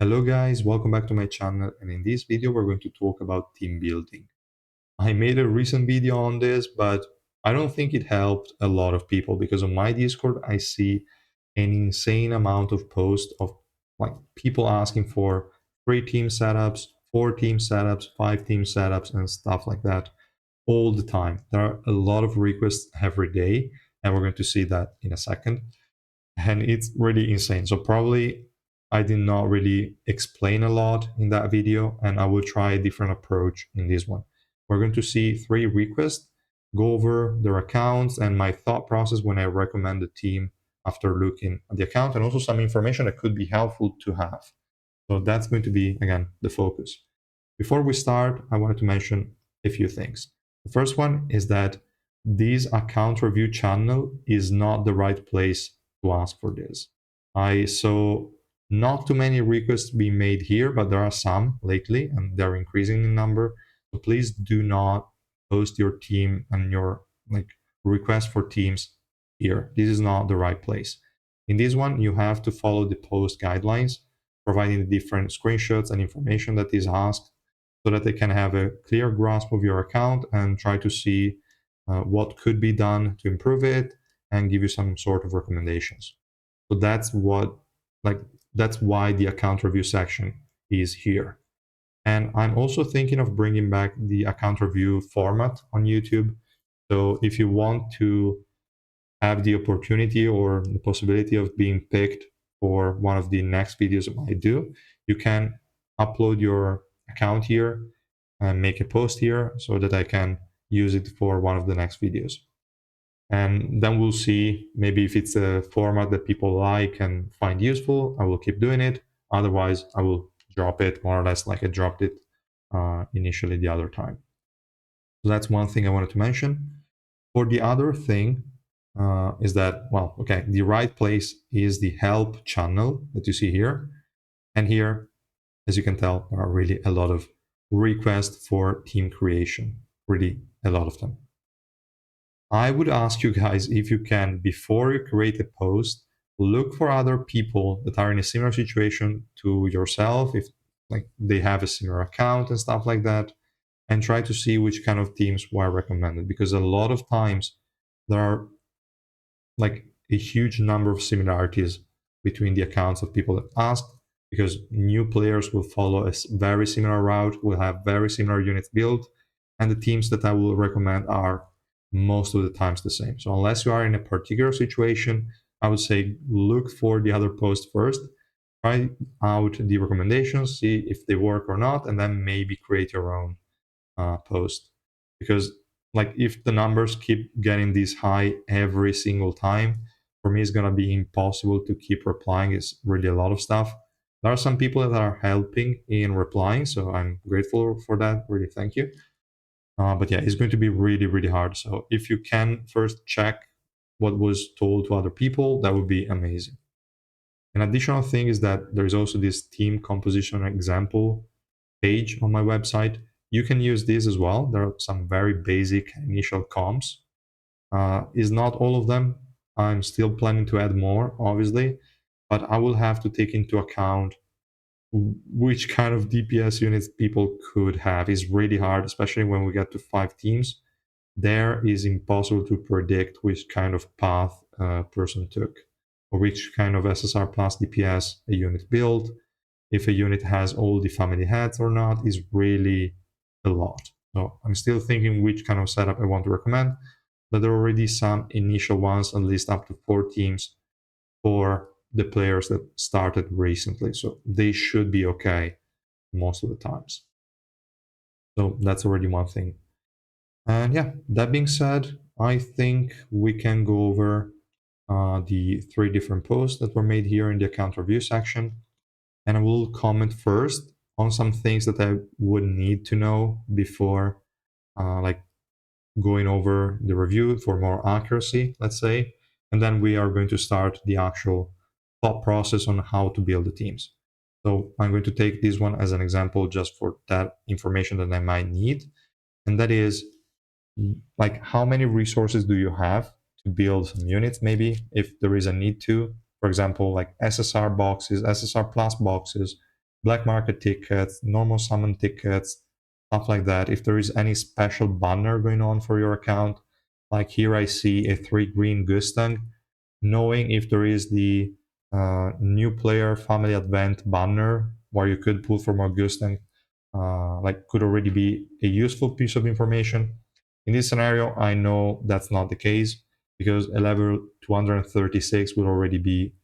Hello guys, welcome back to my channel, and in this video we're going to talk about team building. I made a recent video on this, but I don't think it helped a lot of people because on my Discord I see an insane amount of posts of like people asking for 3 team setups, 4 team setups, 5 team setups and stuff like that all the time. There are a lot of requests every day, and we're going to see that in a second, and it's really insane. So probably I did not really explain a lot in that video, and I will try a different approach in this one. We're going to see 3 requests, go over their accounts and my thought process when I recommend the team after looking at the account, and also some information that could be helpful to have. So that's going to be, again, the focus. Before we start, I wanted to mention a few things. The first one is that this account review channel is not the right place to ask for this. I saw not too many requests being made here, but there are some lately and they're increasing in number. So please do not post your team and your request for teams here. This is not the right place. In this one, you have to follow the post guidelines, providing the different screenshots and information that is asked so that they can have a clear grasp of your account and try to see what could be done to improve it and give you some sort of recommendations. So like that's why the account review section is here. And I'm also thinking of bringing back the account review format on YouTube. So if you want to have the opportunity or the possibility of being picked for one of the next videos I do, you can upload your account here and make a post here so that I can use it for one of the next videos. And then we'll see maybe if it's a format that people like and find useful, I will keep doing it. Otherwise, I will drop it more or less like I dropped it initially the other time. So that's one thing I wanted to mention. For the other thing is that, well, okay, the right place is the help channel that you see here. And here, as you can tell, there are really a lot of requests for team creation, really a lot of them. I would ask you guys if you can, before you create a post, look for other people that are in a similar situation to yourself, if like they have a similar account and stuff like that, and try to see which kind of teams were recommended. Because a lot of times there are like a huge number of similarities between the accounts of people that asked, because new players will follow a very similar route, will have very similar units built, and the teams that I will recommend are most of the times the same. So unless you are in a particular situation, I would say look for the other post first, try out the recommendations, see if they work or not, and then maybe create your own post. Because like if the numbers keep getting this high every single time, for me it's gonna be impossible to keep replying. It's really a lot of stuff. There are some people that are helping in replying, so I'm grateful for that. Really, thank you. But yeah, it's going to be really, really hard. So if you can first check what was told to other people, that would be amazing. An additional thing is that there is also this team composition example page on my website. You can use this as well. There are some very basic initial comps. Is not all of them. I'm still planning to add more, obviously, but I will have to take into account which kind of DPS units people could have. Is really hard, especially when we get to 5 teams. There is impossible to predict which kind of path a person took, or which kind of SSR plus DPS a unit built. If a unit has all the family heads or not is really a lot. So I'm still thinking which kind of setup I want to recommend, but there are already some initial ones, at least up to 4 teams for the players that started recently. So they should be okay most of the times. So that's already one thing. And yeah, that being said, I think we can go over the 3 different posts that were made here in the account review section. And I will comment first on some things that I would need to know before like going over the review for more accuracy, let's say. And then we are going to start the actual thought process on how to build the teams. So I'm going to take this one as an example just for that information that I might need. And that is like how many resources do you have to build some units, maybe if there is a need to, for example, like SSR boxes, SSR plus boxes, black market tickets, normal summon tickets, stuff like that. If there is any special banner going on for your account, like here I see a 3 green Gustang, knowing if there is the new player family advent banner where you could pull for more Gustang, like could already be a useful piece of information. In this scenario, I know that's not the case because a level 236 will already be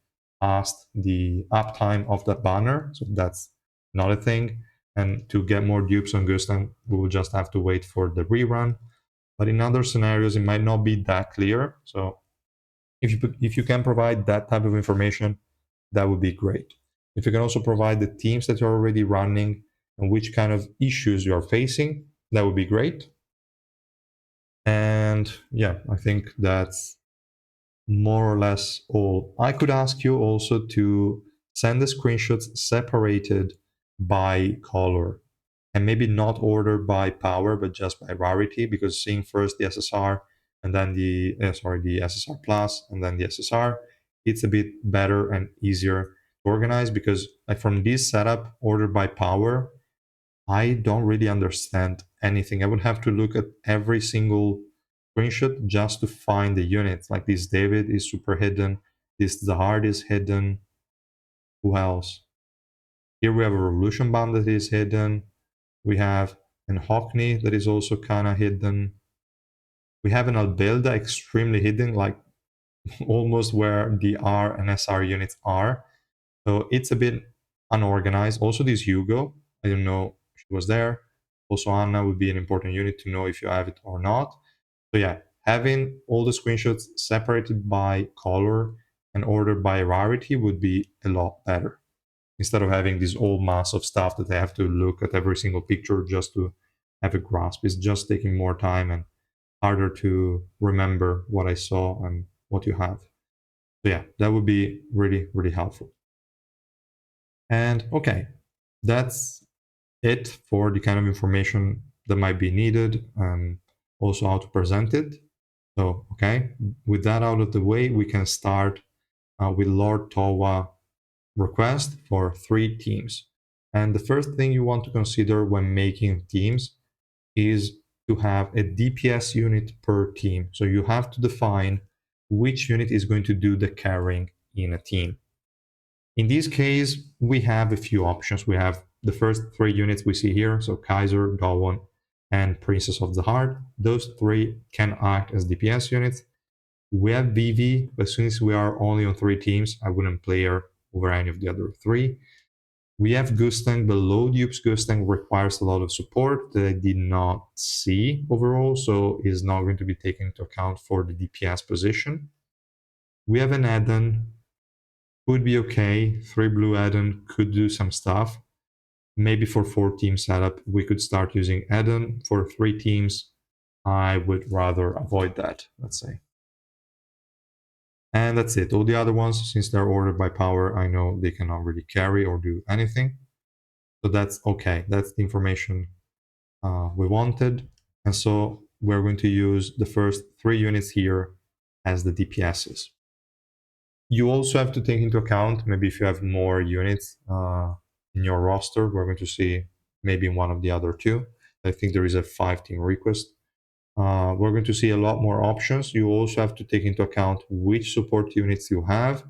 past the uptime of that banner, so that's not a thing. And to get more dupes on Gustan, we will just have to wait for the rerun. But in other scenarios, it might not be that clear. So if you can provide that type of information, that would be great. If you can also provide the teams that you're already running and which kind of issues you're facing, that would be great. And yeah, I think that's more or less all. I could ask you also to send the screenshots separated by color and maybe not ordered by power, but just by rarity, because seeing first the SSR and then the SSR plus and then the SSR, it's a bit better and easier to organize because like from this setup ordered by power, I don't really understand anything. I would have to look at every single screenshot just to find the units. Like this David is super hidden. This Zahard is hidden. Who else? Here we have a Revolution Bomb that is hidden. We have an Hockney that is also kind of hidden. We have an Albelda extremely hidden, like almost where the R and SR units are. So it's a bit unorganized. Also, this Hugo, I don't know if she was there. Also, Anna would be an important unit to know if you have it or not. So yeah, having all the screenshots separated by color and ordered by rarity would be a lot better. Instead of having this whole mass of stuff that I have to look at every single picture just to have a grasp. It's just taking more time and harder to remember what I saw and what you have. So yeah, that would be really, really helpful. And okay, that's it for the kind of information that might be needed and also how to present it. So, okay, with that out of the way, we can start with Lord Towa request for 3 teams. And the first thing you want to consider when making teams is to have a DPS unit per team. So you have to define which unit is going to do the carrying in a team. In this case, we have a few options. We have the first 3 units we see here, so Kaiser, Dawon, and Princess of the Heart. Those 3 can act as DPS units. We have Vivi, but since we are only on 3 teams, I wouldn't play her over any of the other 3. We have Gustang, but low dupes Gustang requires a lot of support that I did not see overall, so is not going to be taken into account for the DPS position. We have an Eden, could be okay. 3 blue Eden could do some stuff. Maybe for 4 team setup, we could start using Eden. For 3 teams, I would rather avoid that, let's say. And that's it. All the other ones, since they're ordered by power, I know they cannot really carry or do anything. So that's okay. That's the information we wanted. And so we're going to use the first 3 units here as the DPSs. You also have to take into account, maybe if you have more units in your roster, we're going to see maybe one of the other 2. I think there is a 5-team request. We're going to see a lot more options. You also have to take into account which support units you have,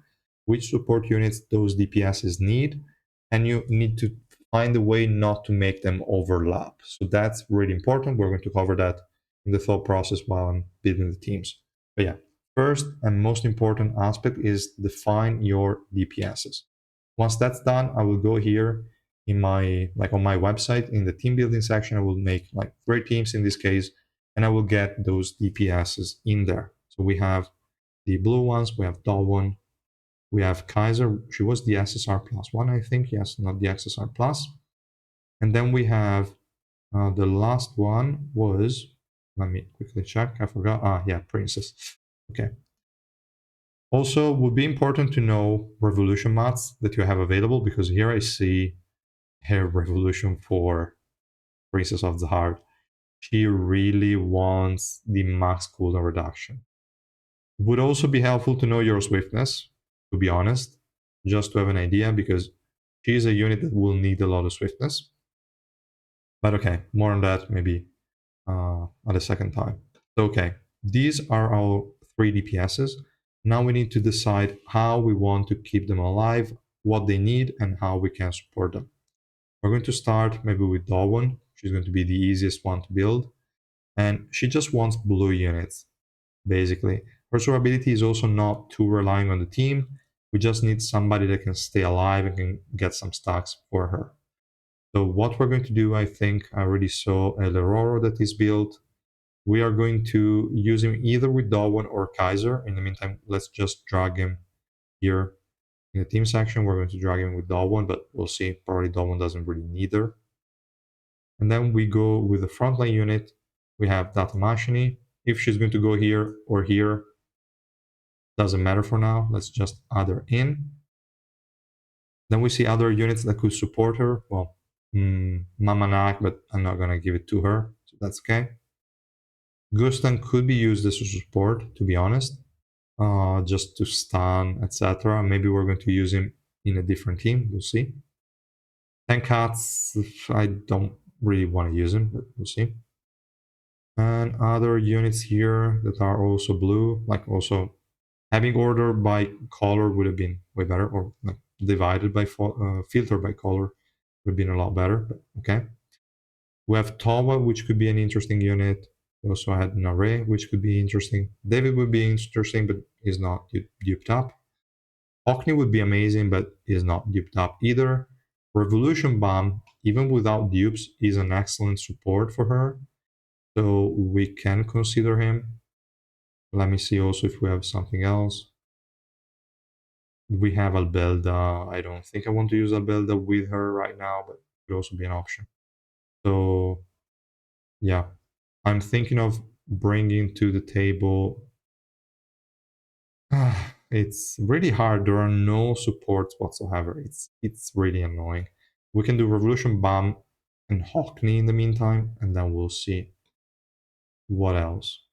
which support units those DPSs need, and you need to find a way not to make them overlap. So that's really important. We're going to cover that in the thought process while I'm building the teams. But yeah, first and most important aspect is define your DPSs. Once that's done, I will go here in my, like on my website, in the team building section, I will make like 3 teams in this case, and I will get those DPSs in there. So we have the blue ones, we have Dawn, we have Kaiser. She was the SSR plus 1, I think. Yes, not the SSR plus. And then we have the last one was, let me quickly check. I forgot. Yeah, Princess. Okay. Also, would be important to know revolution mats that you have available, because here I see her revolution for Princess of the Heart. She really wants the max cooldown reduction. Would also be helpful to know your swiftness, to be honest, just to have an idea, because She's a unit that will need a lot of swiftness. But okay, more on that maybe at a second time. So, okay, these are our 3 DPSs. Now we need to decide how we want to keep them alive, what they need, and how we can support them. We're going to start maybe with Darwin. She's going to be the easiest one to build. And she just wants blue units, basically. Her survivability is also not too relying on the team. We just need somebody that can stay alive and can get some stacks for her. So what we're going to do, I think I already saw a Leroro that is built. We are going to use him either with Darwin or Kaiser. In the meantime, let's just drag him here in the team section. We're going to drag him with Darwin, but we'll see. Probably Darwin doesn't really need her. And then we go with the frontline unit. We have Datamashini. If she's going to go here or here, doesn't matter for now. Let's just add her in. Then we see other units that could support her. Well, Mamanak, but I'm not going to give it to her. So that's okay. Gustan could be used as a support, to be honest, just to stun, etc. Maybe we're going to use him in a different team. We'll see. Tenkats, I don't really want to use him, but we'll see. And other units here that are also blue, like also having order by color would have been way better, or like divided by filter by color would have been a lot better. But okay. We have Tawa, which could be an interesting unit. We also had Nare, which could be interesting. David would be interesting, but he's not duped up. Hockney would be amazing, but he's not duped up either. Revolution Bomb, even without dupes, is an excellent support for her. So we can consider him. Let me see also if we have something else. We have Albelda. I don't think I want to use Albelda with her right now, but it could also be an option. So yeah, I'm thinking of bringing to the table. It's really hard. There are no supports whatsoever. It's really annoying. We can do Revolution Bomb and Hockney in the meantime, and then we'll see what else.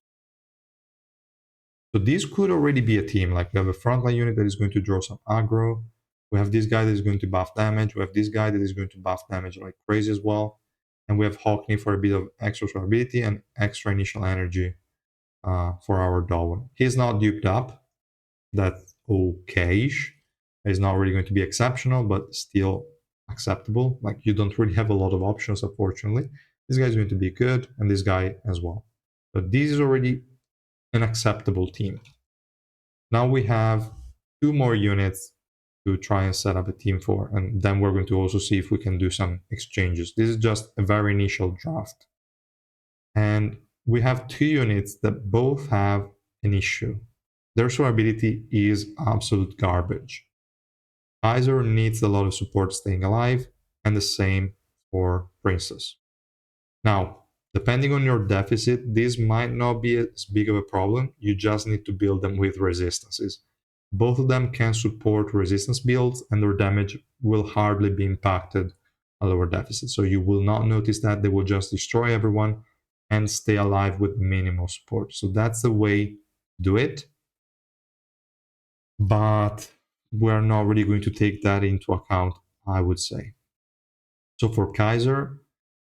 So these could already be a team. Like we have a frontline unit that is going to draw some aggro. We have this guy that is going to buff damage. We have this guy that is going to buff damage like crazy as well. And we have Hockney for a bit of extra survivability and extra initial energy for our Darwin. He's not duped up. That's okay-ish. It's not really going to be exceptional, but still acceptable. Like you don't really have a lot of options, unfortunately. This guy is going to be good, and this guy as well. But this is already an acceptable team. Now we have 2 more units to try and set up a team for, and then we're going to also see if we can do some exchanges. This is just a very initial draft. And we have 2 units that both have an issue. Their survivability is absolute garbage. Kaiser needs a lot of support staying alive, and the same for Princess. Now, depending on your deficit, this might not be as big of a problem. You just need to build them with resistances. Both of them can support resistance builds, and their damage will hardly be impacted at lower deficit. So you will not notice that. They will just destroy everyone and stay alive with minimal support. So that's the way to do it. But we're not really going to take that into account, I would say. So for Kaiser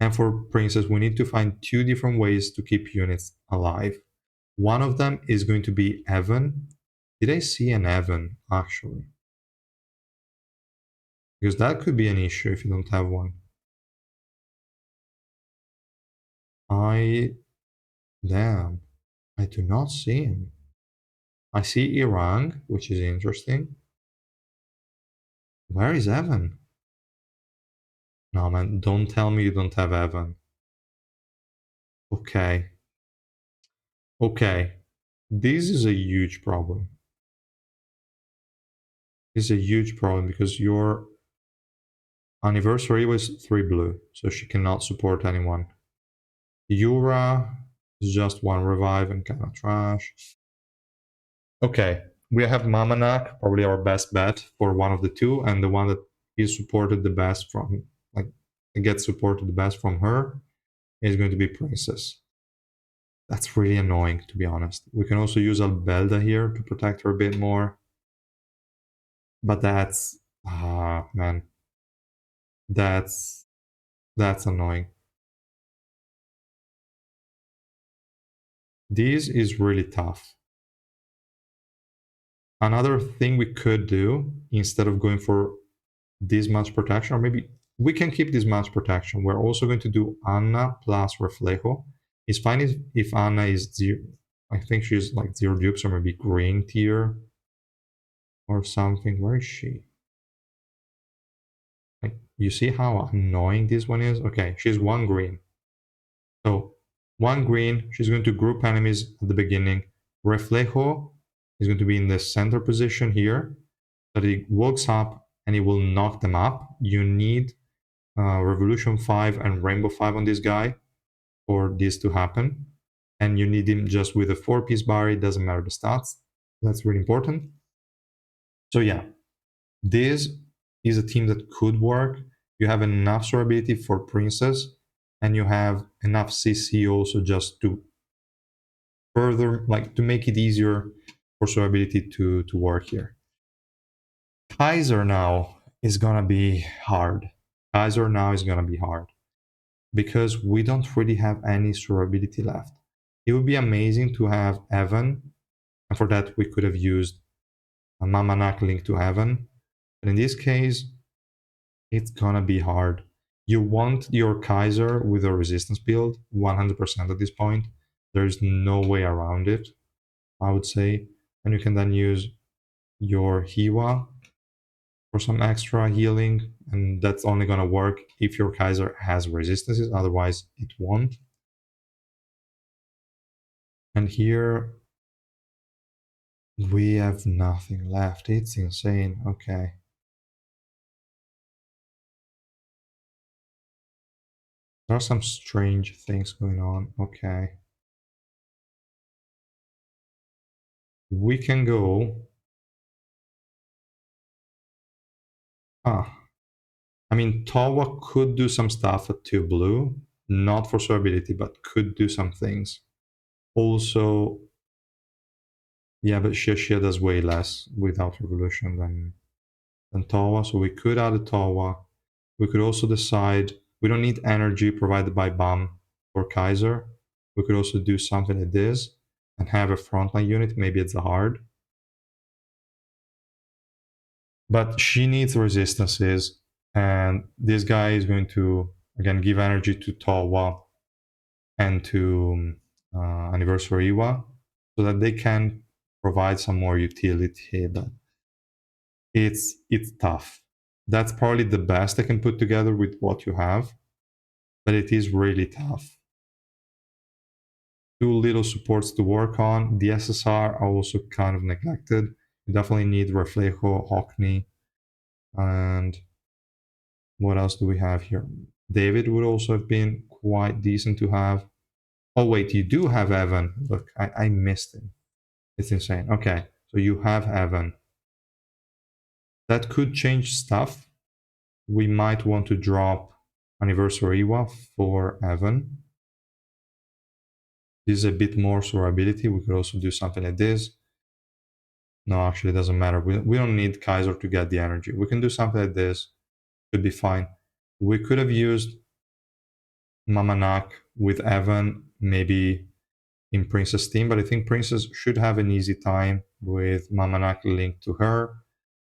and for Princess, we need to find 2 different ways to keep units alive. One of them is going to be Evan. Did I see an Evan, actually? Because that could be an issue if you don't have one. Damn, I do not see him. I see Irang, which is interesting. Where is Evan? No, man, don't tell me you don't have Evan. Okay. Okay. This is a huge problem. This is a huge problem because your anniversary was 3 blue, so she cannot support anyone. Yura is just 1 revive and kind of trash. Okay, we have Mamanak, probably our best bet for one of the 2, and the one that is supported the best from, like, gets supported the best from her is going to be Princess. That's really annoying, to be honest. We can also use Albelda here to protect her a bit more. But that's... man. That's that's annoying. This is really tough. Another thing we could do instead of going for this much protection, or maybe we can keep this much protection. We're also going to do Anna plus Reflejo. It's fine if Anna is zero. I think she's like zero dupes or maybe green tier or something. Where is she? Like, you see how annoying this one is? Okay, she's one green. So one green, she's going to group enemies at the beginning. Reflejo is going to be in the center position here. That it walks up and it will knock them up. You need Revolution 5 and Rainbow 5 on this guy for this to happen. And you need him just with a 4-piece bar, it doesn't matter the stats. That's really important. So yeah, this is a team that could work. You have enough durability for Princess, and you have enough CC also just to further, like to make it easier for durability to work here. Kaiser now is gonna be hard. Kaiser now is gonna be hard because we don't really have any durability left. It would be amazing to have Evan, and for that we could have used a Mamanak link to Evan. But in this case, it's gonna be hard. You want your Kaiser with a resistance build 100% at this point. There's no way around it, I would say. And you can then use your Hiwa for some extra healing, and that's only gonna work if your Kaiser has resistances, otherwise it won't. And here we have nothing left. It's insane. Okay. There are some strange things going on. Okay. We can go. Ah. I mean, Tawa could do some stuff at 2 blue. Not for durability, but could do some things. Also, yeah, but Shishia does way less without Revolution than Tawa. So we could add a Tawa. We could also decide we don't need energy provided by BAM or Kaiser. We could also do something like this and have a frontline unit. Maybe it's a hard. But she needs resistances. And this guy is going to, again, give energy to Tawa and to Anniversary Iwa so that they can provide some more utility. But it's tough. That's probably the best I can put together with what you have, but it is really tough. Two little supports to work on. The SSR are also kind of neglected. You definitely need Reflejo, Hockney, and what else do we have here? David would also have been quite decent to have. Oh wait, you do have Evan. Look, I missed him. It's insane. Okay, so you have Evan. That could change stuff. We might want to drop Anniversary Iwa for Evan. This is a bit more durability. We could also do something like this. No, actually, it doesn't matter. We don't need Kaiser to get the energy. We can do something like this. Could be fine. We could have used Mamanak with Evan, maybe in Princess team, but I think Princess should have an easy time with Mamanak linked to her,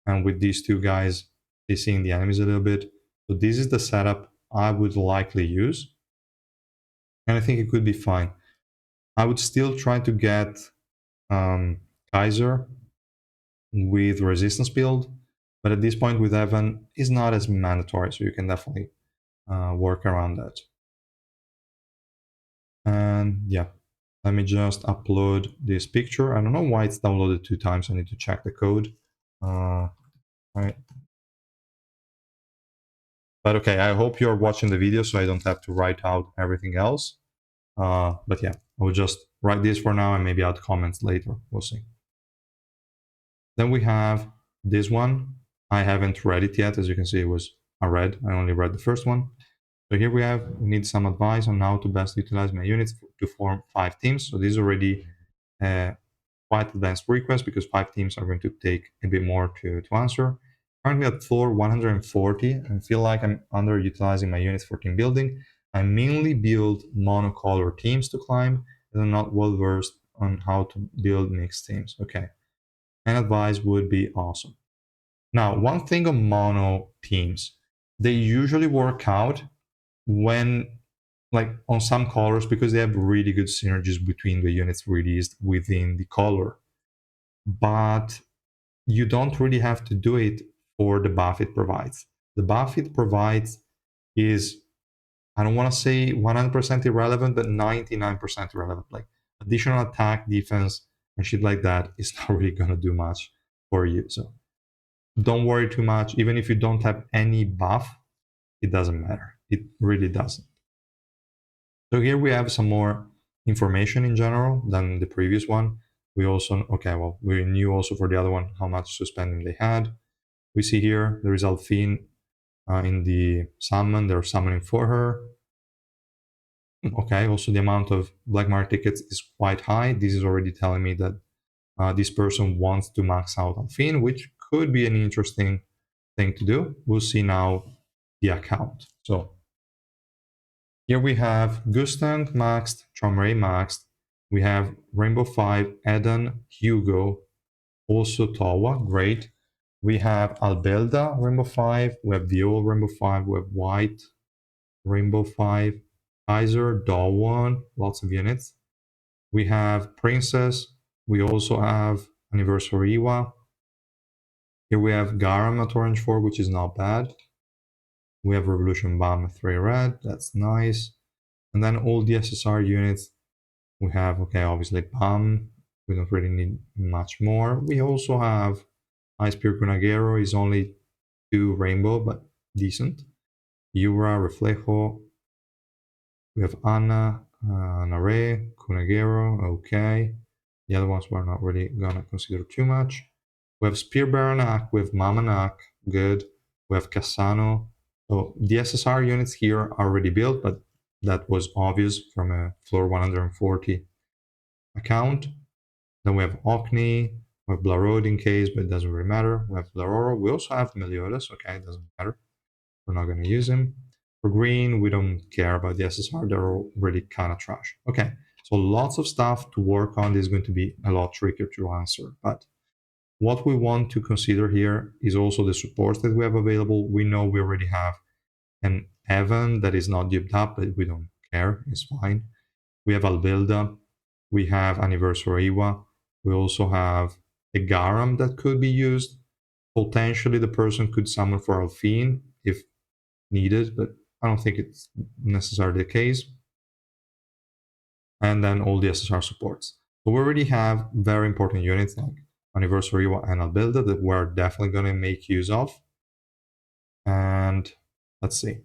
and with these two guys seeing the enemies a little bit. So this is the setup I would likely use, and I think it could be fine. I would still try to get Kaiser with resistance build, but at this point with Evan is not as mandatory, so you can definitely work around that. And yeah, let me just upload this picture. I don't know why it's downloaded 2 times. I need to check the code. Right. But okay, I hope you're watching the video so I don't have to write out everything else. But yeah, I will just write this for now and maybe add comments later. We'll see. Then we have this one. I haven't read it yet. As you can see, it was unread. I only read the first one. So here we need some advice on how to best utilize my units to form 5 teams. So this is already quite advanced request because 5 teams are going to take a bit more to answer. Currently at floor 140 and feel like I'm underutilizing my units for team building. I mainly build monocolor teams to climb and I'm not well versed on how to build mixed teams. Okay. An advice would be awesome. Now, one thing on mono teams, they usually work out when, like, on some colors because they have really good synergies between the units released within the color. But you don't really have to do it for the buff it provides. The buff it provides is, I don't want to say 100% irrelevant, but 99% irrelevant. Like additional attack, defense, and shit like that is not really going to do much for you. So don't worry too much. Even if you don't have any buff, it doesn't matter. It really doesn't. So here we have some more information in general than the previous one. We also, okay, well, we knew also for the other one how much suspending they had. We see here there is Alphine in the summon. They're summoning for her. Okay, also the amount of black market tickets is quite high. This is already telling me that this person wants to max out Alphine, which could be an interesting thing to do. We'll see now the account. So here we have Gustang maxed, Chomray maxed. We have Rainbow 5, Eden, Hugo, also Tawa, great. We have Albelda, Rainbow 5. We have Viol, Rainbow 5. We have White, Rainbow 5. Kaiser, Dawn, lots of units. We have Princess. We also have Anniversary Iwa. Here we have Garam at Orange 4, which is not bad. We have Revolution Bomb at 3 red. That's nice. And then all the SSR units. We have, okay, obviously Bomb. We don't really need much more. We also have Ice Spear Kunagero is only 2 rainbow, but decent. Yura, Reflejo. We have Anna, Nare, Kunagero, okay. The other ones we're not really gonna consider too much. We have Spear Baranak, we have Mamanak, good. We have Cassano. So the SSR units here are already built, but that was obvious from a floor 140 account. Then we have Orkney, we have Blarod in case, but it doesn't really matter. We have Blaroro. We also have Meliodas, okay, it doesn't matter. We're not going to use him. For green, we don't care about the SSR. They're already kind of trash. Okay, so lots of stuff to work on. This is going to be a lot trickier to answer. But what we want to consider here is also the supports that we have available. We know we already have an Evan that is not duped up, but we don't care. It's fine. We have Albelda. We have Anniversary Iwa. We also have a Garam that could be used. Potentially, the person could summon for Alphine if needed, but I don't think it's necessarily the case. And then all the SSR supports. So we already have very important units like Anniversary and Albelda that we're definitely going to make use of. And let's see.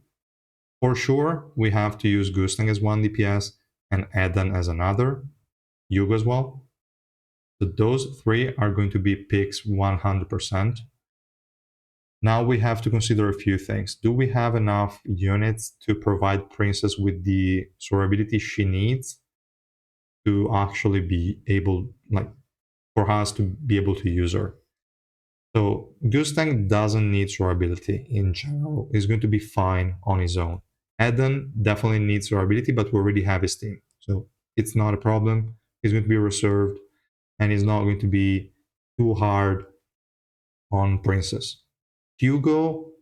For sure, we have to use Gustang as 1 DPS and Eden as another. Yugo as well. So those 3 are going to be picks 100%. Now we have to consider a few things. Do we have enough units to provide Princess with the survivability she needs to actually be able, like, for us to be able to use her? So Gustang doesn't need survivability in general. He's going to be fine on his own. Eden definitely needs survivability, but we already have his team. So it's not a problem. He's going to be reserved and he's not going to be too hard on Princess. Hugo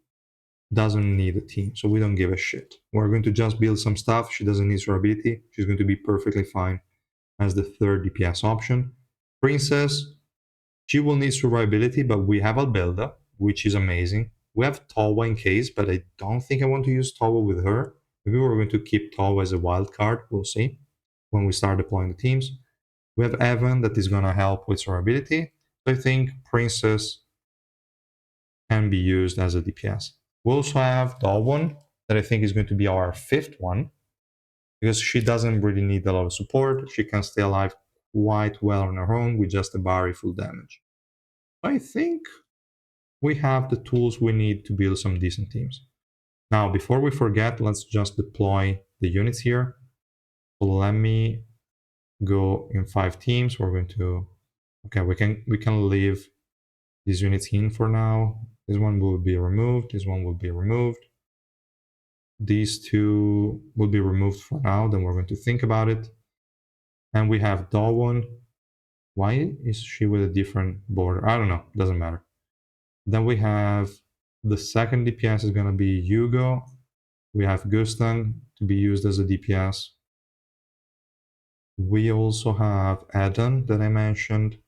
doesn't need a team, so we don't give a shit. We're going to just build some stuff. She doesn't need survivability. She's going to be perfectly fine as the 3rd DPS option. Princess, she will need survivability, but we have Albelda, which is amazing. We have Tawa in case, but I don't think I want to use Tawa with her. Maybe we're going to keep Tawa as a wild card. We'll see when we start deploying the teams. We have Evan that is going to help with survivability. So I think Princess can be used as a DPS. We also have Dawn that I think is going to be our 5th one because she doesn't really need a lot of support. She can stay alive quite well on her own with just a Barry full damage. I think we have the tools we need to build some decent teams. Now, before we forget, let's just deploy the units here. So let me go in 5 teams. We're going to, okay, we can leave these units in for now. This one will be removed. This one will be removed. These two will be removed for now. Then we're going to think about it. And we have Dawon. Why is she with a different border? I don't know. Doesn't matter. Then we have the second DPS is going to be Hugo. We have Gusten to be used as a DPS. We also have Eden that I mentioned.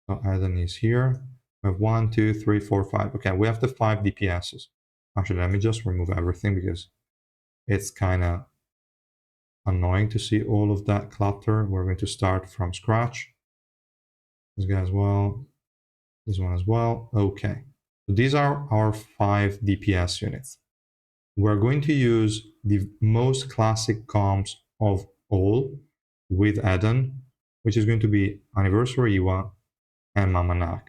So Eden is here. We have 1, 2, 3, 4, 5. Okay, we have the 5 DPSs. Actually, let me just remove everything because it's kind of annoying to see all of that clutter. We're going to start from scratch. This guy as well. This one as well. Okay. So these are our 5 DPS units. We're going to use the most classic comps of all with Eden, which is going to be Anniversary Iwa and Mamanak.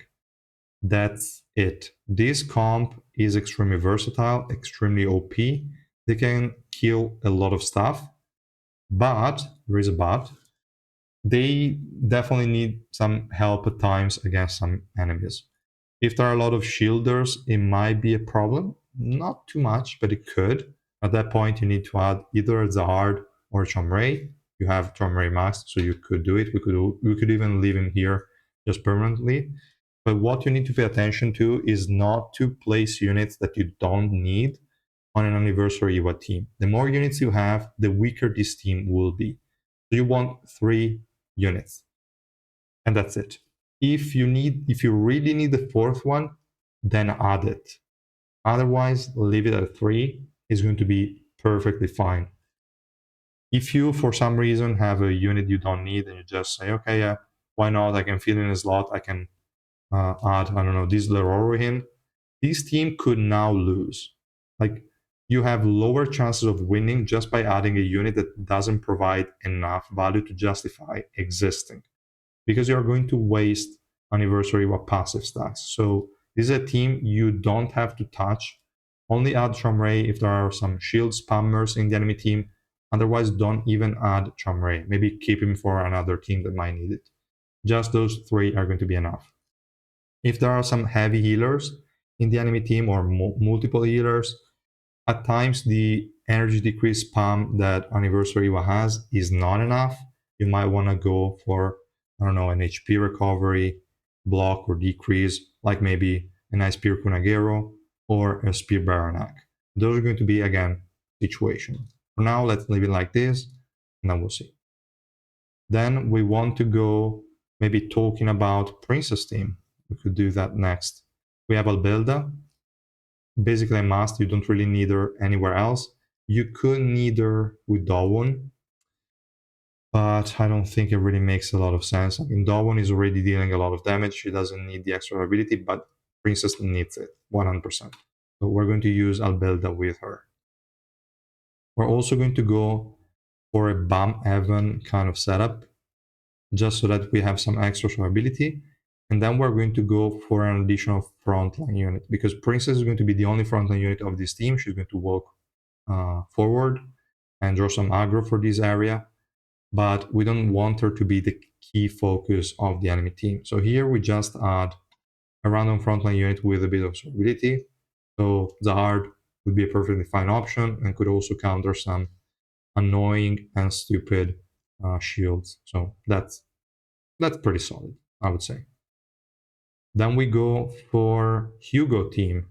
That's it. This comp is extremely versatile, extremely OP. They can kill a lot of stuff, but there is a but. They definitely need some help at times against some enemies. If there are a lot of shielders, it might be a problem. Not too much, but it could. At that point, you need to add either Zahard or Chomray. You have Chomray Max, so you could do it. We could even leave him here just permanently. But what you need to pay attention to is not to place units that you don't need on an anniversary Iwa team. The more units you have, the weaker this team will be. So you want 3 units, and that's it. If you really need the 4th one, then add it. Otherwise, leave it at 3. It's going to be perfectly fine. If you, for some reason, have a unit you don't need and you just say, okay, yeah, why not? I can fill in a slot. I can add, I don't know, this Leroy. This team could now lose. Like, you have lower chances of winning just by adding a unit that doesn't provide enough value to justify existing, because you're going to waste anniversary or passive stats. So this is a team you don't have to touch. Only add Chomray if there are some shield spammers in the enemy team. Otherwise, don't even add Chomray. Maybe keep him for another team that might need it. Just those 3 are going to be enough. If there are some heavy healers in the enemy team or multiple healers, at times the energy decrease spam that Anniversary Iwa has is not enough. You might want to go for, I don't know, an HP recovery block or decrease, like maybe a nice Spear Kunagero or a Spear Baranak. Those are going to be, again, situation. For now, let's leave it like this, and then we'll see. Then we want to go maybe talking about Princess team. We could do that next. We have Albelda, basically a must. You don't really need her anywhere else. You could need her with Dawon, but I don't think it really makes a lot of sense. I mean, Dawon is already dealing a lot of damage. She doesn't need the extra ability, but Princess needs it 100%. So we're going to use Albelda with her. We're also going to go for a Bam Evan kind of setup, just so that we have some extra survivability. And then we're going to go for an additional frontline unit, because Princess is going to be the only frontline unit of this team. She's going to walk forward and draw some aggro for this area, but we don't want her to be the key focus of the enemy team. So here we just add a random frontline unit with a bit of survivability. So Zahard would be a perfectly fine option and could also counter some annoying and stupid shields. So that's pretty solid, I would say. Then we go for Hugo team.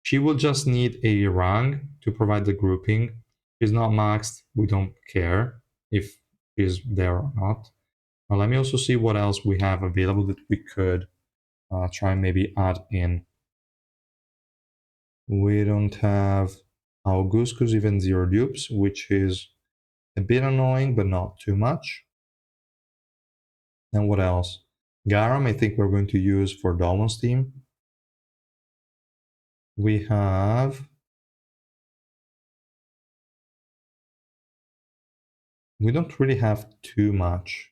She will just need a rang to provide the grouping. She's not maxed. We don't care if she's there or not. Now let me also see what else we have available that we could try and maybe add in. We don't have Augustus even 0 dupes, which is a bit annoying, but not too much. And what else? Garam, I think we're going to use for Dolmon's team. We have... we don't really have too much.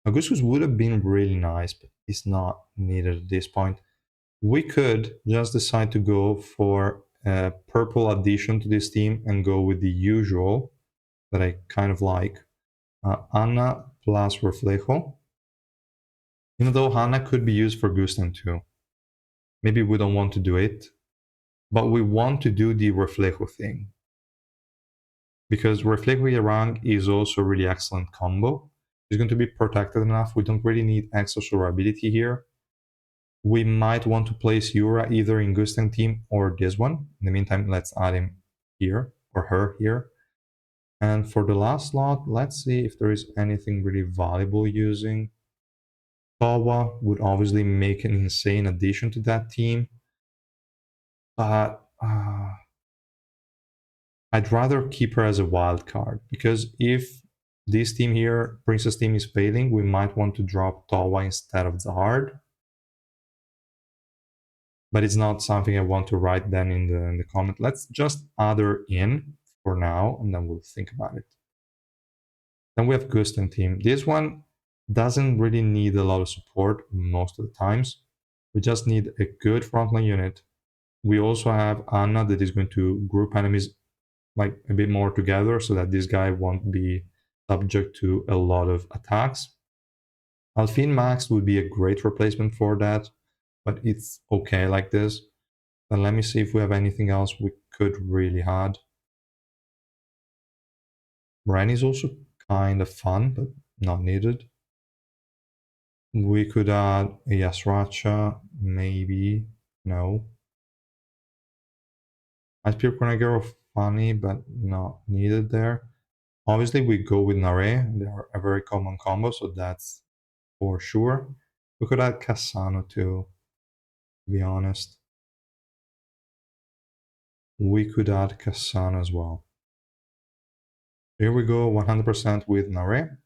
Augustus would have been really nice, but it's not needed at this point. We could just decide to go for a purple addition to this team and go with the usual that I kind of like. Anna plus Reflejo. Even though Hannah could be used for Gusten too. maybe we don't want to do it, but we want to do the Reflejo thing. Because Reflejo Yarang is also a really excellent combo. It's going to be protected enough. We don't really need extra survivability here. We might want to place Yura either in Gustan team or this one. In the meantime, let's add him here, or her here. And for the last slot, let's see if there is anything really valuable using. Tawa would obviously make an insane addition to that team. But I'd rather keep her as a wild card, because if this team here, Princess team, is failing, we might want to drop Tawa instead of Zahard. But it's not something I want to write then in the comment. Let's just add her in for now, and then we'll think about it. Then we have Gusten team. This one doesn't really need a lot of support most of the times. We just need a good frontline unit. We also have Anna that is going to group enemies like a bit more together so that this guy won't be subject to a lot of attacks. Alfin Max would be a great replacement for that, but it's okay like this. Then let me see if we have anything else we could really add. Ren is also kind of fun, but not needed. We could add a Yasracha, maybe. No. Icepear Conagero, funny, but not needed there. Obviously, we go with Nare. They are a very common combo, so that's for sure. We could add Cassano too, to be honest. We could add Cassano as well. Here we go, 100% with Nare.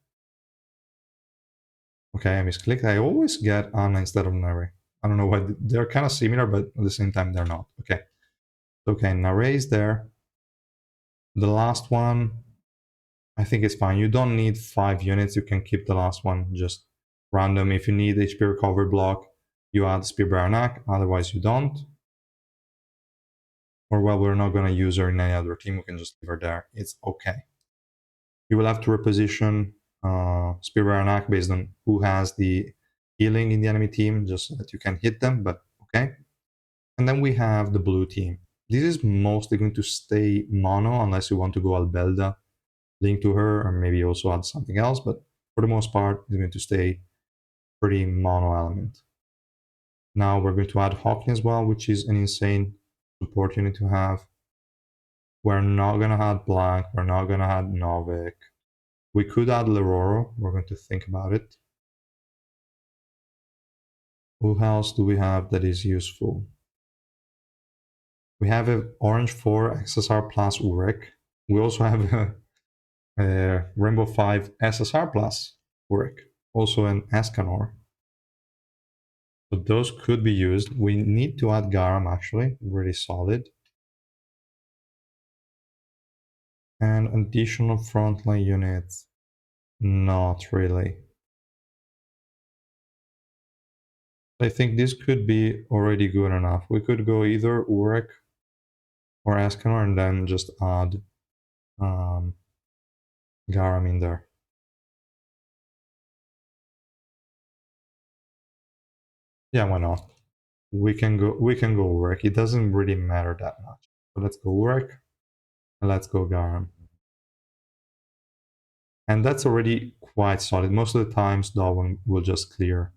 Okay, I misclicked. I always get Anna instead of Nare. I don't know why. They're kind of similar, but at the same time, they're not. Okay. Okay, Nare is there. The last one, I think it's fine. You don't need 5 units. You can keep the last one just random. If you need HP recovery block, you add Spear Baranak. Otherwise, you don't. Or, well, we're not going to use her in any other team. We can just leave her there. It's okay. You will have to reposition Spear Baranak based on who has the healing in the enemy team, just so that you can hit them, but okay. And then we have the blue team. This is mostly going to stay mono unless you want to go Albelda, link to her, or maybe also add something else, but for the most part, it's going to stay pretty mono element. Now we're going to add Hawking as well, which is an insane support unit to have. We're not going to add Blank, we're not going to add Novik. We could add Leroro, we're going to think about it. Who else do we have that is useful? We have an Orange 4 XSR plus Urek. We also have a Rainbow 5 SSR plus Urek, also an Escanor. So those could be used. We need to add Garam actually, really solid. And additional frontline units, not really. I think this could be already good enough. We could go either Urek or Escanor and then just add Garam in there. Yeah, why not? We can go Urek. It doesn't really matter that much. So let's go Urek and let's go Garam. And that's already quite solid. Most of the times Darwin will just clear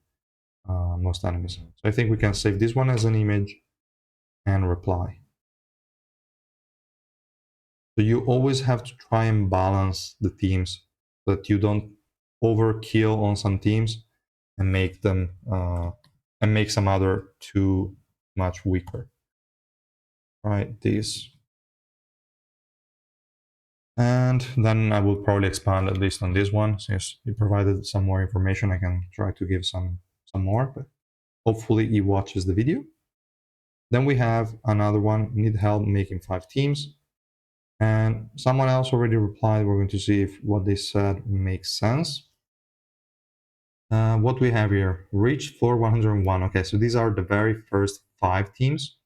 most enemies. So I think we can save this one as an image and reply. So you always have to try and balance the teams so that you don't overkill on some teams and make them and make some other too much weaker. Right, this. And then I will probably expand at least on this one, since you provided some more information. I can try to give some more, but hopefully he watches the video. Then we have another one, need help making 5 teams. And someone else already replied. We're going to see if what they said makes sense. What we have here, reach floor 101. Okay, so these are the very first 5 teams.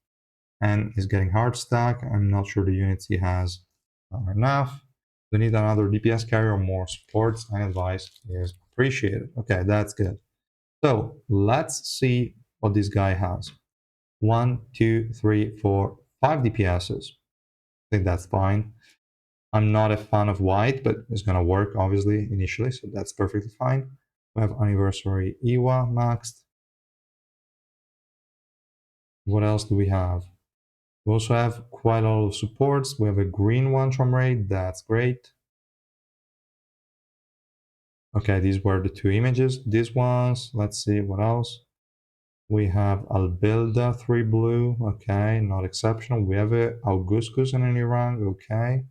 And he's getting hard stack. I'm not sure the units he has are enough. We need another DPS carrier or more supports, and advice is appreciated. Okay, that's good. So let's see what this guy has. 1, 2, 3, 4, 5 DPSs. I think that's fine. I'm not a fan of white, but it's gonna work obviously initially, so that's perfectly fine. We have Anniversary Iwa maxed. What else do we have? We also have quite a lot of supports. We have a green one from Raid, that's great. Okay, these were the two images. These ones, let's see what else. We have Albilda 3 blue, okay, not exceptional. We have a Augustus in any rank, okay.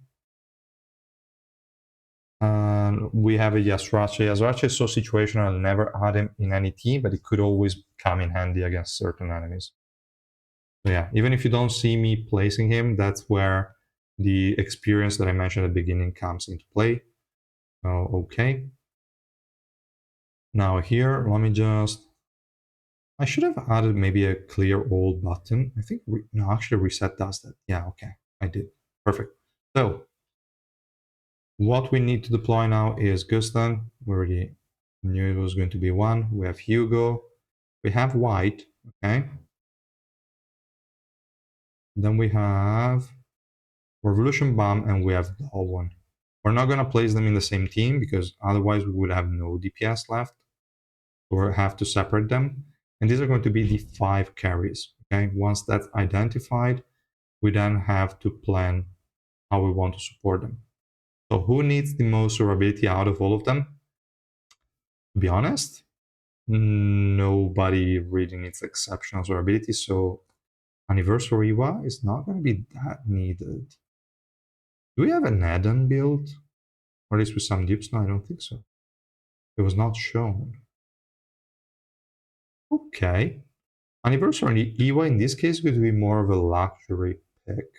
And we have a Yasracha. Yasracha is so situational, I'll never add him in any team, but it could always come in handy against certain enemies. So yeah, even if you don't see me placing him, that's where the experience that I mentioned at the beginning comes into play. So, okay. Now here, let me just... I should have added maybe a clear all button. I think, no, actually reset does that. Yeah, okay, I did. Perfect. So, what we need to deploy now is Gusten. We already knew it was going to be one. We have Hugo. We have White, okay. Then we have Revolution Bomb and we have Dawn. We're not going to place them in the same team because otherwise we would have no DPS left. Or have to separate them. And these are going to be the 5 carries, okay. Once that's identified, we then have to plan how we want to support them. So who needs the most durability out of all of them? To be honest, nobody really needs exceptional durability, so Anniversary Iwa is not going to be that needed. Do we have an add-on build? Or at least with some dupes? No, I don't think so. It was not shown. Okay. Anniversary Iwa in this case could be more of a luxury pick.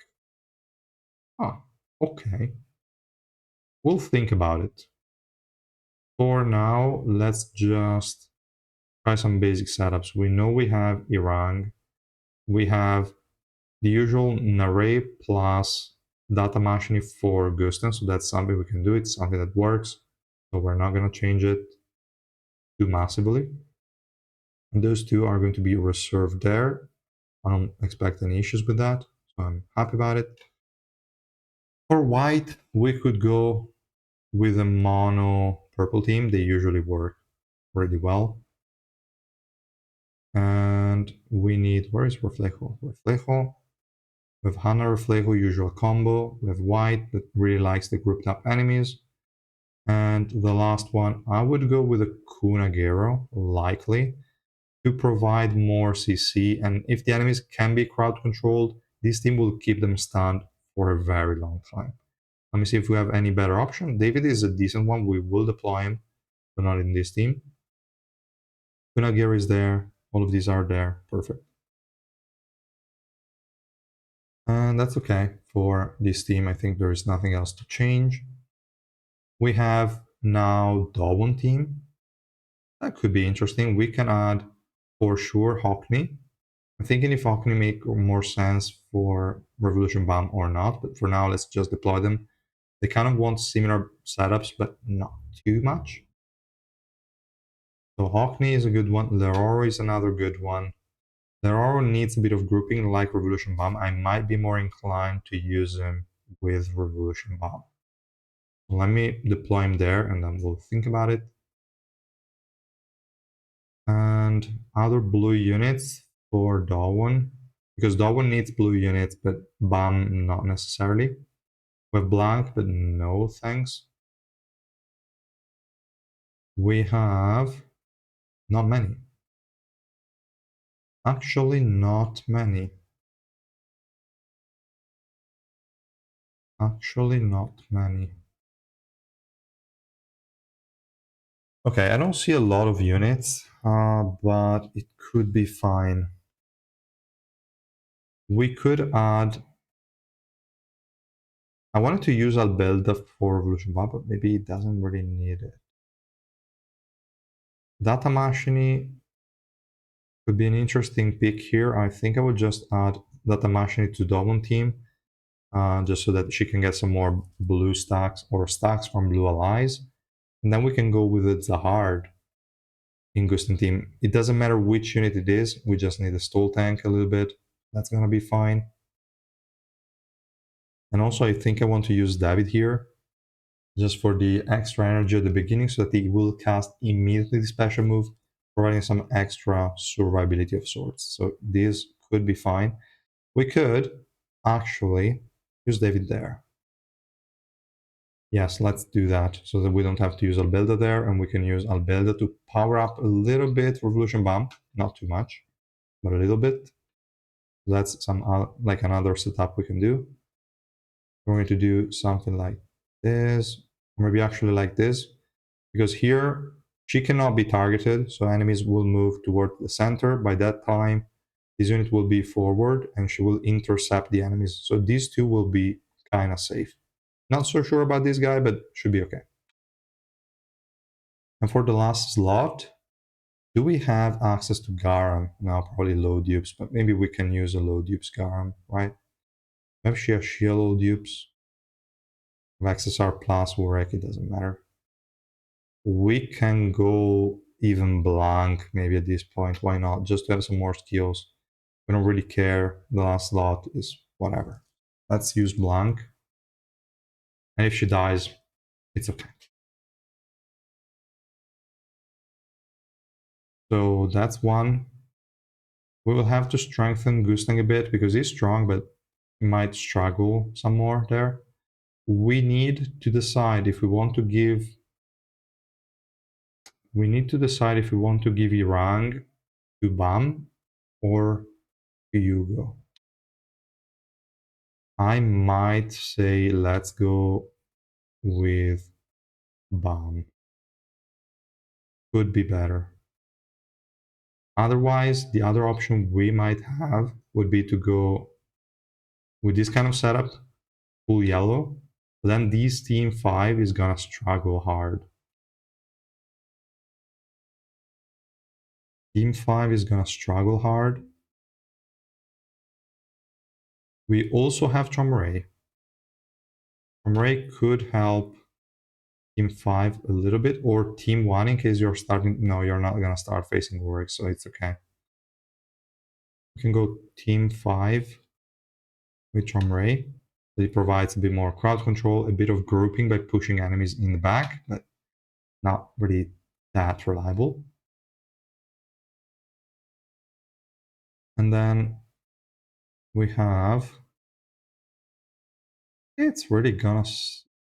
Oh, okay. We'll think about it. For now, let's just try some basic setups. We know we have Irang. We have the usual Nare plus data machining for Gusten, so that's something we can do. It's something that works, so we're not going to change it too massively. And those two are going to be reserved there. I don't expect any issues with that, so I'm happy about it. For white, we could go with a mono purple team. They usually work really well. And we need, where is Reflejo? Reflejo. We have Hana Reflejo, usual combo. We have white that really likes the grouped up enemies. And the last one, I would go with a Kunagero, likely, to provide more CC. And if the enemies can be crowd controlled, this team will keep them stunned for a very long time. Let me see if we have any better option. David is a decent one. We will deploy him, but not in this team. Kunagero is there. All of these are there. Perfect. And that's okay for this team. I think there is nothing else to change. We have now Dawn team. That could be interesting. We can add for sure Hockney. I'm thinking if Hockney make more sense for Revolution Bomb or not, but for now let's just deploy them. They kind of want similar setups, but not too much. So Hockney is a good one. Leroro is another good one. Leroro needs a bit of grouping like Revolution Bomb. I might be more inclined to use him with Revolution Bomb. Let me deploy him there and then we'll think about it. And other blue units for Dawn, because Dawn needs blue units, but BAM not necessarily. We have Blank, but no thanks. We have not many. Actually, not many. Actually, not many. Okay, I don't see a lot of units, but it could be fine. We could add... I wanted to use Albelda for Revolution Bomb, but maybe it doesn't really need it. Data Machine could be an interesting pick here. I think I would just add Data Machine to Dawn team, just so that she can get some more blue stacks or stacks from blue allies. And then we can go with the Zahard in Gustin team. It doesn't matter which unit it is, we just need a stall tank a little bit. That's gonna be fine. And also I think I want to use David here, just for the extra energy at the beginning so that he will cast immediately the special move, providing some extra survivability of sorts. So this could be fine. We could actually use David there. Yes, let's do that so that we don't have to use Albelda there, and we can use Albelda to power up a little bit Revolution Bomb, not too much, but a little bit. That's some like another setup we can do. We're going to do something like this, or maybe actually like this, because here she cannot be targeted, so enemies will move toward the center. By that time, this unit will be forward and she will intercept the enemies. So these two will be kind of safe. Not so sure about this guy, but should be okay. And for the last slot, do we have access to Garam? No, probably low dupes, but maybe we can use a low dupes Garam, right? Maybe she has shield low dupes. With XSR plus Warek, it doesn't matter. We can go even blank maybe at this point. Why not? Just to have some more skills. We don't really care. The last slot is whatever. Let's use blank. And if she dies, it's okay. So that's one. We will have to strengthen Gustang a bit because he's strong, but he might struggle some more there. We need to decide if we want to give. We need to decide if we want to give Irang to Bam or to Yugo. I might say let's go with Bam. Could be better. Otherwise, the other option we might have would be to go with this kind of setup, full yellow. Then this team 5 is gonna struggle hard. Team 5 is gonna struggle hard. We also have Tromray. Tromray could help Team 5 a little bit, or Team 1 in case you're starting. No, you're not gonna start facing Warwick, so it's okay. We can go Team 5 with Tromray. It provides a bit more crowd control, a bit of grouping by pushing enemies in the back, but not really that reliable. And then we have. It's really gonna.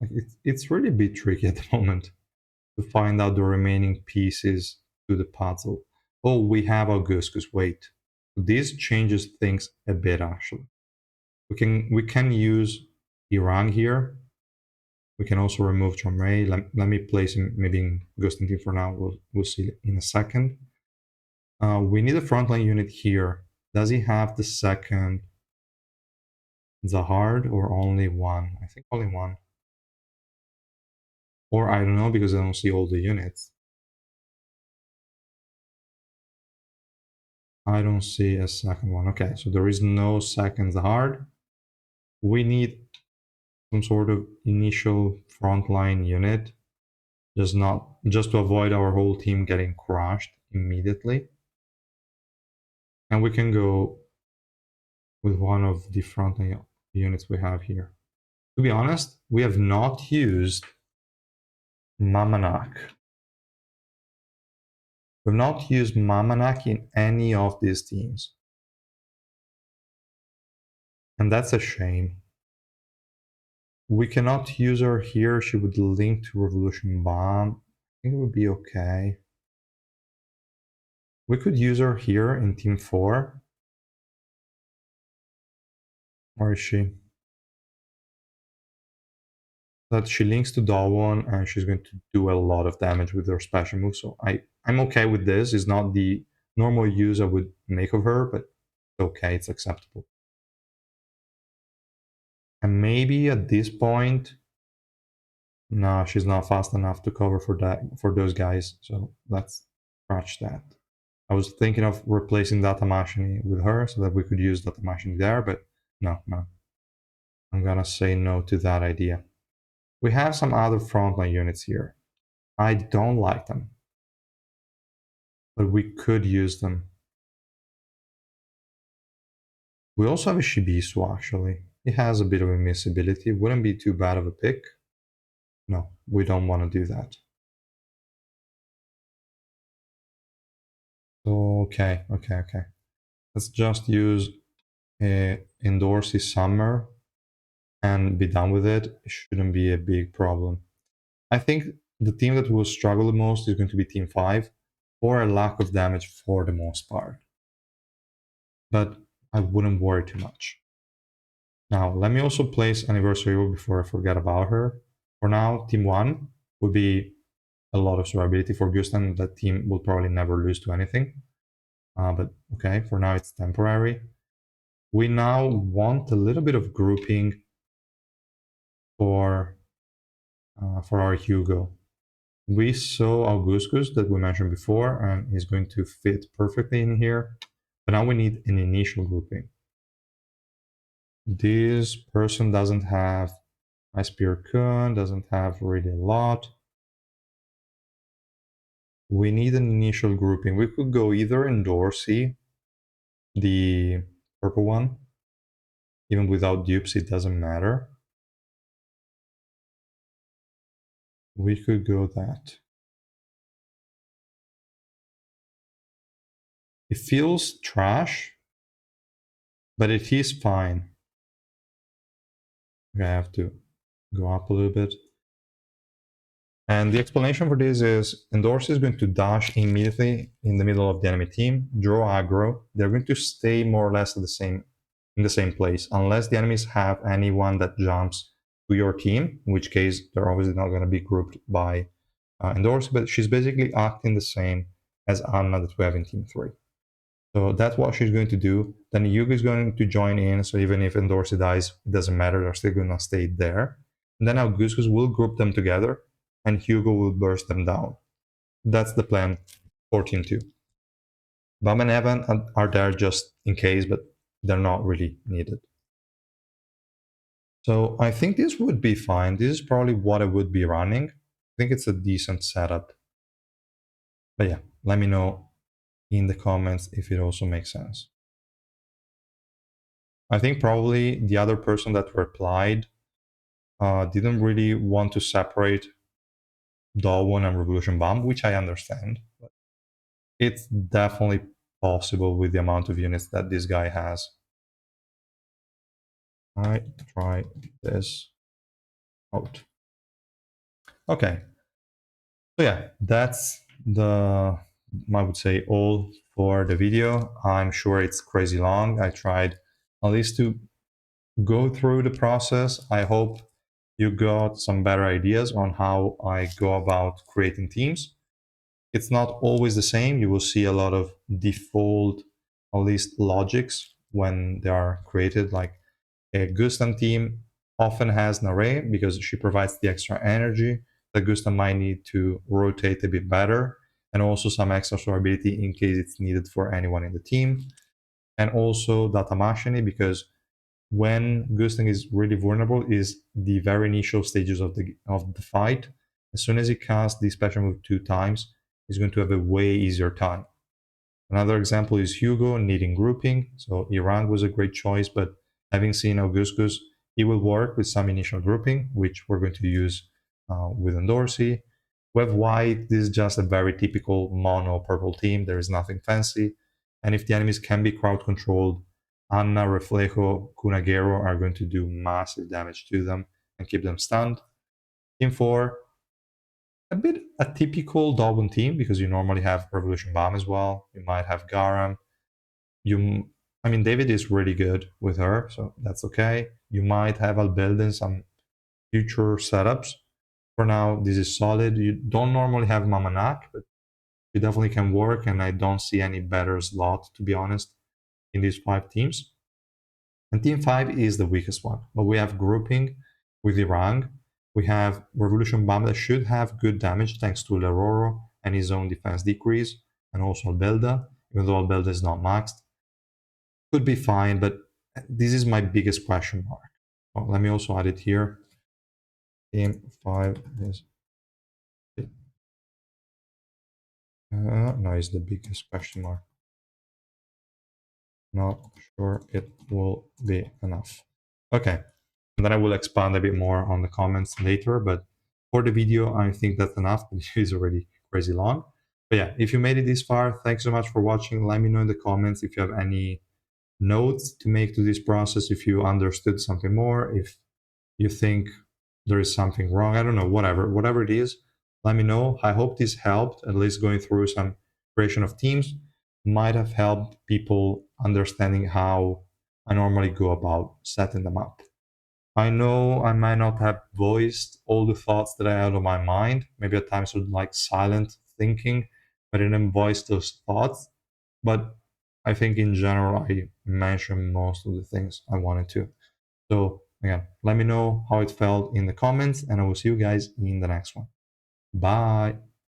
Like it's really a bit tricky at the moment to find out the remaining pieces to the puzzle. Oh, we have Augustus. Wait, this changes things a bit actually. We can use Iran here. We can also remove Tromray. Let me place him maybe in Constantine for now. We'll see in a second. We need a frontline unit here. Does he have the second Zahard or only one? I think only one. Or I don't know because I don't see all the units. I don't see a second one. Okay, so there is no second Zahard. We need some sort of initial frontline unit, just to avoid our whole team getting crushed immediately. And we can go with one of the frontline units we have here. To be honest, we have not used Mamanak. We've not used Mamanak in any of these teams. And that's a shame. We cannot use her here. She would link to Revolution Bomb. I think it would be okay. We could use her here in Team 4. Where is she? That she links to Dawon and she's going to do a lot of damage with her special move. So I'm okay with this. It's not the normal use I would make of her, but it's okay, it's acceptable. And maybe at this point, no, she's not fast enough to cover for those guys. So let's scratch that. I was thinking of replacing Datamashini with her so that we could use Datamashini there, but no. I'm gonna say no to that idea. We have some other frontline units here. I don't like them. but we could use them. We also have a Shibisu, actually. It has a bit of invincibility. Wouldn't be too bad of a pick. No, we don't want to do that. Okay. Let's just use Endorsey Summer and be done with it. It shouldn't be a big problem. I think the team that will struggle the most is going to be Team 5 for a lack of damage for the most part. But I wouldn't worry too much. Now, let me also place Anniversary before I forget about her. For now, Team 1 would be a lot of survivability for Gusten. That team will probably never lose to anything. But okay, for now it's temporary. We now want a little bit of grouping for our Hugo. We saw Augustus that we mentioned before, and he's going to fit perfectly in here. But now we need an initial grouping. This person doesn't have Ice Spear Kun, doesn't have really a lot. We need an initial grouping. We could go either in Dorsey, the purple one, even without dupes, it doesn't matter. We could go that. It feels trash, but it is fine. Okay, I have to go up a little bit. And the explanation for this is Endorse is going to dash immediately in the middle of the enemy team, draw aggro. They're going to stay more or less in the same place, unless the enemies have anyone that jumps to your team, in which case they're obviously not going to be grouped by Endorse, but she's basically acting the same as Anna that we have in Team 3. So that's what she's going to do. Then Yuga is going to join in, so even if Endorse dies, it doesn't matter, they're still going to stay there. And then Augustus will group them together, and Hugo will burst them down. That's the plan for Team 2. Bam and Evan are there just in case, but they're not really needed. So I think this would be fine. This is probably what I would be running. I think it's a decent setup. But yeah, let me know in the comments if it also makes sense. I think probably the other person that replied didn't really want to separate Dawn and Revolution Bomb, which I understand. But it's definitely possible with the amount of units that this guy has. I try this out. Okay. So yeah, that's I would say all for the video. I'm sure it's crazy long. I tried at least to go through the process. I hope you got some better ideas on how I go about creating teams. It's not always the same. You will see a lot of default, at least logics when they are created. Like a Gustan team often has an array because she provides the extra energy that Gustan might need to rotate a bit better, and also some extra survivability in case it's needed for anyone in the team. And also data machine, because when Gustan is really vulnerable is the very initial stages of the fight. As soon as he casts the special move 2 times, he's going to have a way easier time. Another example is Hugo needing grouping. So Irang was a great choice, but having seen Augustus, he will work with some initial grouping, which we're going to use with Endorsey. With White, this is just a very typical mono purple team. There is nothing fancy. And if the enemies can be crowd controlled, Anna, Reflejo, Kunagero are going to do massive damage to them and keep them stunned. Team 4, a bit a typical Dogbon team because you normally have Revolution Bomb as well. You might have Garam. David is really good with her, so that's okay. You might have Albelda in some future setups. For now, this is solid. You don't normally have Mamanak, but it definitely can work, and I don't see any better slot, to be honest, in these 5 teams. And Team 5 is the weakest one, but we have grouping with Irang. We have Revolution Bomb that should have good damage thanks to Leroro and his own defense decrease, and also Albelda, even though Albelda is not maxed. Could be fine, but this is my biggest question mark. Well, let me also add it here. Team 5 is No, it's the biggest question mark. Not sure it will be enough. Okay. And then I will expand a bit more on the comments later, but for the video, I think that's enough. It is already crazy long. But yeah, if you made it this far, thanks so much for watching. Let me know in the comments if you have any notes to make to this process, if you understood something more, if you think there is something wrong. I don't know, whatever it is, let me know. I hope this helped, at least going through some creation of teams might have helped people understanding how I normally go about setting them up. I know I might not have voiced all the thoughts that I had on my mind. Maybe at times with like silent thinking, but I didn't voice those thoughts. But I think in general, I mentioned most of the things I wanted to. So again, let me know how it felt in the comments, and I will see you guys in the next one. Bye.